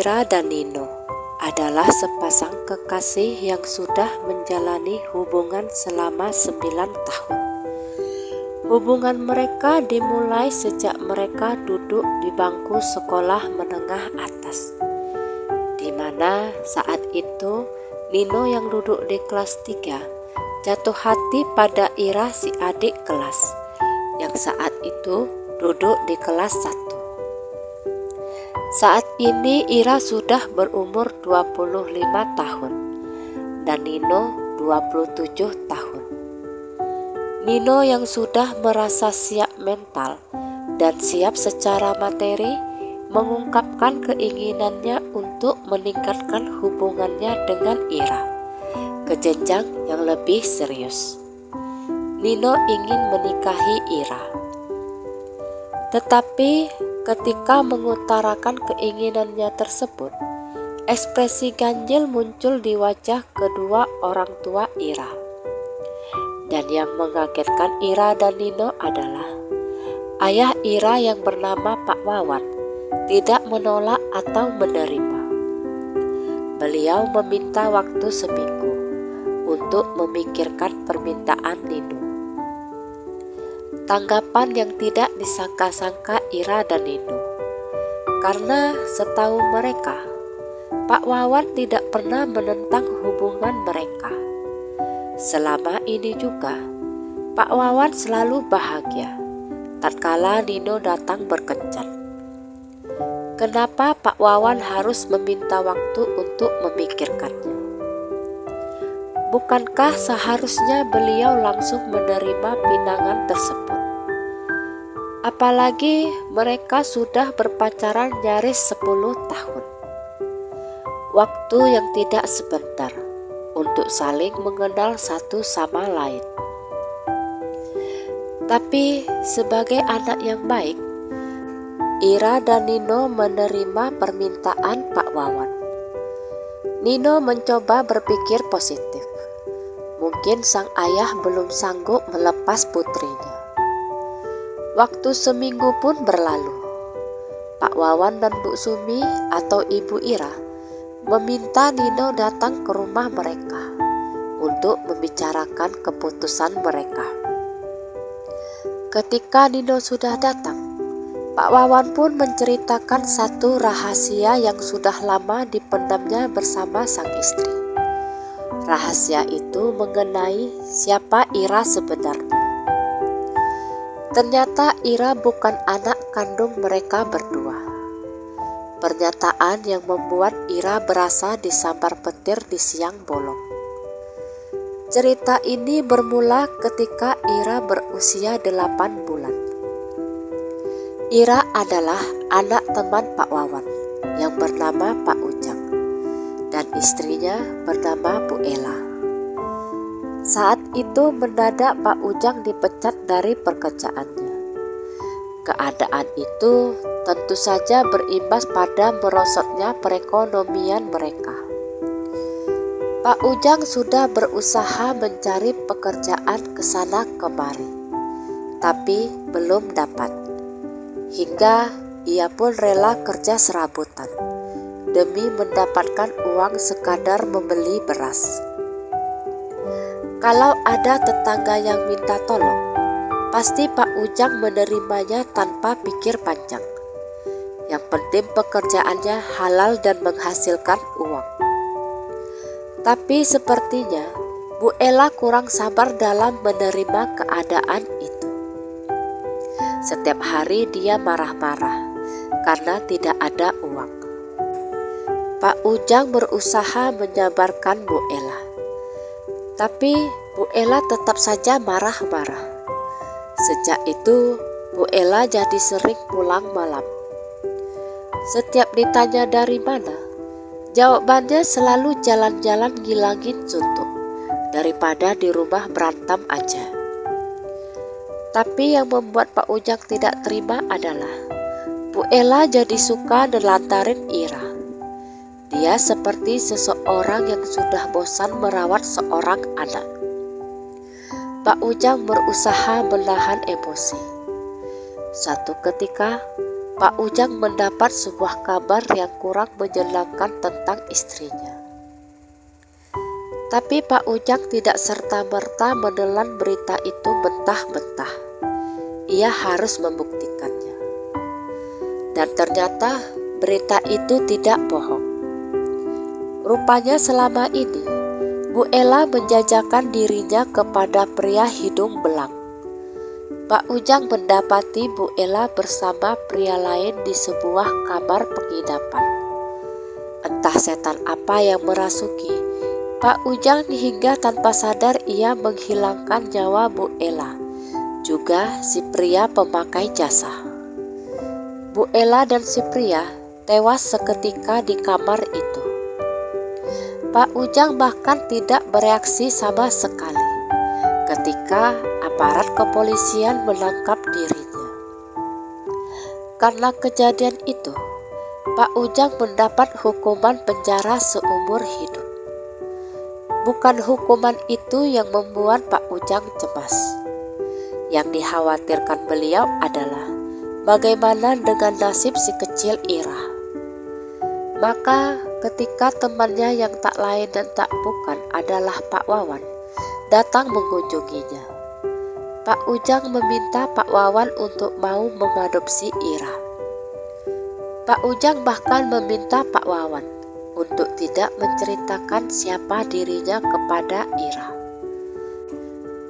Ira dan Nino adalah sepasang kekasih yang sudah menjalani hubungan selama 9 tahun. Hubungan mereka dimulai sejak mereka duduk di bangku sekolah menengah atas, di mana saat itu Nino yang duduk di kelas 3 jatuh hati pada Ira, si adik kelas yang saat itu duduk di kelas 1. Saat ini Ira sudah berumur 25 tahun dan Nino 27 tahun. Nino yang sudah merasa siap mental dan siap secara materi mengungkapkan keinginannya untuk meningkatkan hubungannya dengan Ira ke jenjang yang lebih serius. Nino ingin menikahi Ira. Tetapi ketika mengutarakan keinginannya tersebut, ekspresi ganjil muncul di wajah kedua orang tua Ira. Dan yang mengagetkan Ira dan Nino adalah ayah Ira yang bernama Pak Wawan tidak menolak atau menerima. Beliau meminta waktu seminggu untuk memikirkan permintaan Nino. Tanggapan yang tidak disangka-sangka Ira dan Nino, karena setahu mereka, Pak Wawan tidak pernah menentang hubungan mereka. Selama ini juga, Pak Wawan selalu bahagia tatkala Nino datang berkencan. Kenapa Pak Wawan harus meminta waktu untuk memikirkannya? Bukankah seharusnya beliau langsung menerima pinangan tersebut? Apalagi mereka sudah berpacaran nyaris 10 tahun. Waktu yang tidak sebentar untuk saling mengenal satu sama lain. Tapi sebagai anak yang baik, Ira dan Nino menerima permintaan Pak Wawan. Nino mencoba berpikir positif. Mungkin sang ayah belum sanggup melepas putrinya. Waktu seminggu pun berlalu. Pak Wawan dan Bu Sumi atau Ibu Ira meminta Nino datang ke rumah mereka untuk membicarakan keputusan mereka. Ketika Nino sudah datang, Pak Wawan pun menceritakan satu rahasia yang sudah lama dipendamnya bersama sang istri. Rahasia itu mengenai siapa Ira sebenarnya. Ternyata Ira bukan anak kandung mereka berdua. Pernyataan yang membuat Ira berasa disambar petir di siang bolong. Cerita ini bermula ketika Ira berusia 8 bulan. Ira adalah anak teman Pak Wawan yang bernama Pak Ujang dan istrinya bernama Bu Ela. Saat itu mendadak Pak Ujang dipecat dari pekerjaannya. Keadaan itu tentu saja berimbas pada merosotnya perekonomian mereka. Pak Ujang sudah berusaha mencari pekerjaan ke sana kemari, tapi belum dapat. Hingga ia pun rela kerja serabutan demi mendapatkan uang sekadar membeli beras. Kalau ada tetangga yang minta tolong, pasti Pak Ujang menerimanya tanpa pikir panjang. Yang penting pekerjaannya halal dan menghasilkan uang. Tapi sepertinya Bu Ela kurang sabar dalam menerima keadaan itu. Setiap hari dia marah-marah karena tidak ada uang. Pak Ujang berusaha menyabarkan Bu Ela. Tapi Bu Ela tetap saja marah-marah. Sejak itu Bu Ela jadi sering pulang malam. Setiap ditanya dari mana, jawabannya selalu jalan-jalan ngilangin suntuk daripada di rumah berantem aja. Tapi yang membuat Pak Ujang tidak terima adalah Bu Ela jadi suka nelantarin Ira. Dia seperti seseorang yang sudah bosan merawat seorang anak. Pak Ujang berusaha menahan emosi. Suatu ketika, Pak Ujang mendapat sebuah kabar yang kurang menyenangkan tentang istrinya. Tapi Pak Ujang tidak serta-merta menelan berita itu mentah-mentah. Ia harus membuktikannya. Dan ternyata berita itu tidak bohong. Rupanya selama ini Bu Ella menjajakan dirinya kepada pria hidung belang. Pak Ujang mendapati Bu Ella bersama pria lain di sebuah kamar penginapan. Entah setan apa yang merasuki Pak Ujang hingga tanpa sadar ia menghilangkan nyawa Bu Ella, juga si pria pemakai jasa. Bu Ella dan si pria tewas seketika di kamar itu. Pak Ujang bahkan tidak bereaksi sama sekali ketika aparat kepolisian menangkap dirinya. Karena kejadian itu, Pak Ujang mendapat hukuman penjara seumur hidup. Bukan hukuman itu yang membuat Pak Ujang cemas. Yang dikhawatirkan beliau adalah bagaimana dengan nasib si kecil Ira. Maka ketika temannya yang tak lain dan tak bukan adalah Pak Wawan datang mengunjunginya, Pak Ujang meminta Pak Wawan untuk mau mengadopsi Ira. Pak Ujang bahkan meminta Pak Wawan untuk tidak menceritakan siapa dirinya kepada Ira.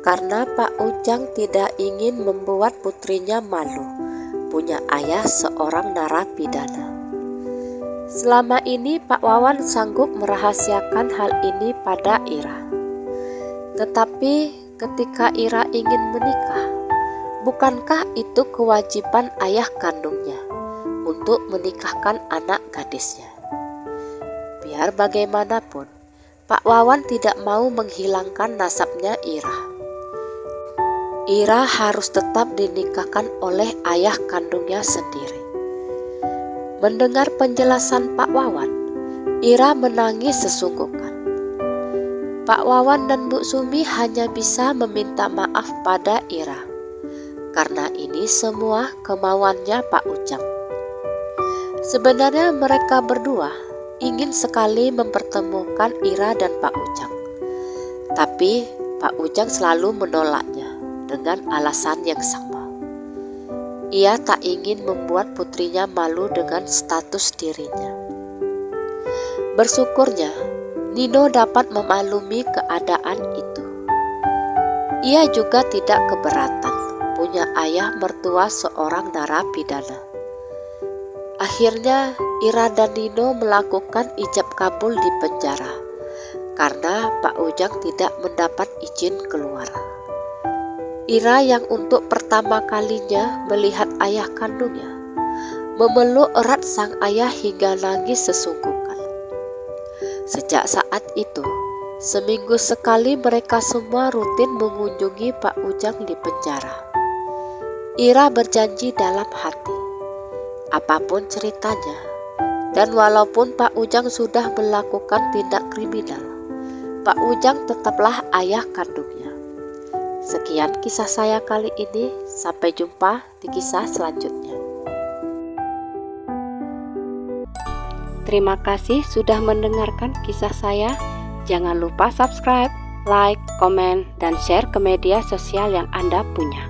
Karena Pak Ujang tidak ingin membuat putrinya malu punya ayah seorang narapidana. Selama ini Pak Wawan sanggup merahasiakan hal ini pada Ira. Tetapi ketika Ira ingin menikah, bukankah itu kewajiban ayah kandungnya untuk menikahkan anak gadisnya? Biar bagaimanapun, Pak Wawan tidak mau menghilangkan nasabnya Ira. Ira harus tetap dinikahkan oleh ayah kandungnya sendiri. Mendengar penjelasan Pak Wawan, Ira menangis sesungguhnya. Pak Wawan dan Bu Sumi hanya bisa meminta maaf pada Ira, karena ini semua kemauannya Pak Ujang. Sebenarnya mereka berdua ingin sekali mempertemukan Ira dan Pak Ujang, tapi Pak Ujang selalu menolaknya dengan alasan yang sama. Ia tak ingin membuat putrinya malu dengan status dirinya. Bersyukurnya Nino dapat memaklumi keadaan itu. Ia juga tidak keberatan punya ayah mertua seorang narapidana. Akhirnya Ira dan Nino melakukan ijab kabul di penjara karena Pak Ujang tidak mendapat izin keluar. Ira yang untuk pertama kalinya melihat ayah kandungnya memeluk erat sang ayah hingga nangis sesungguhnya. Sejak saat itu, seminggu sekali mereka semua rutin mengunjungi Pak Ujang di penjara. Ira berjanji dalam hati, apapun ceritanya, dan walaupun Pak Ujang sudah melakukan tindak kriminal, Pak Ujang tetaplah ayah kandungnya. Sekian kisah saya kali ini, sampai jumpa di kisah selanjutnya. Terima kasih sudah mendengarkan kisah saya. Jangan lupa subscribe, like, komen, dan share ke media sosial yang Anda punya.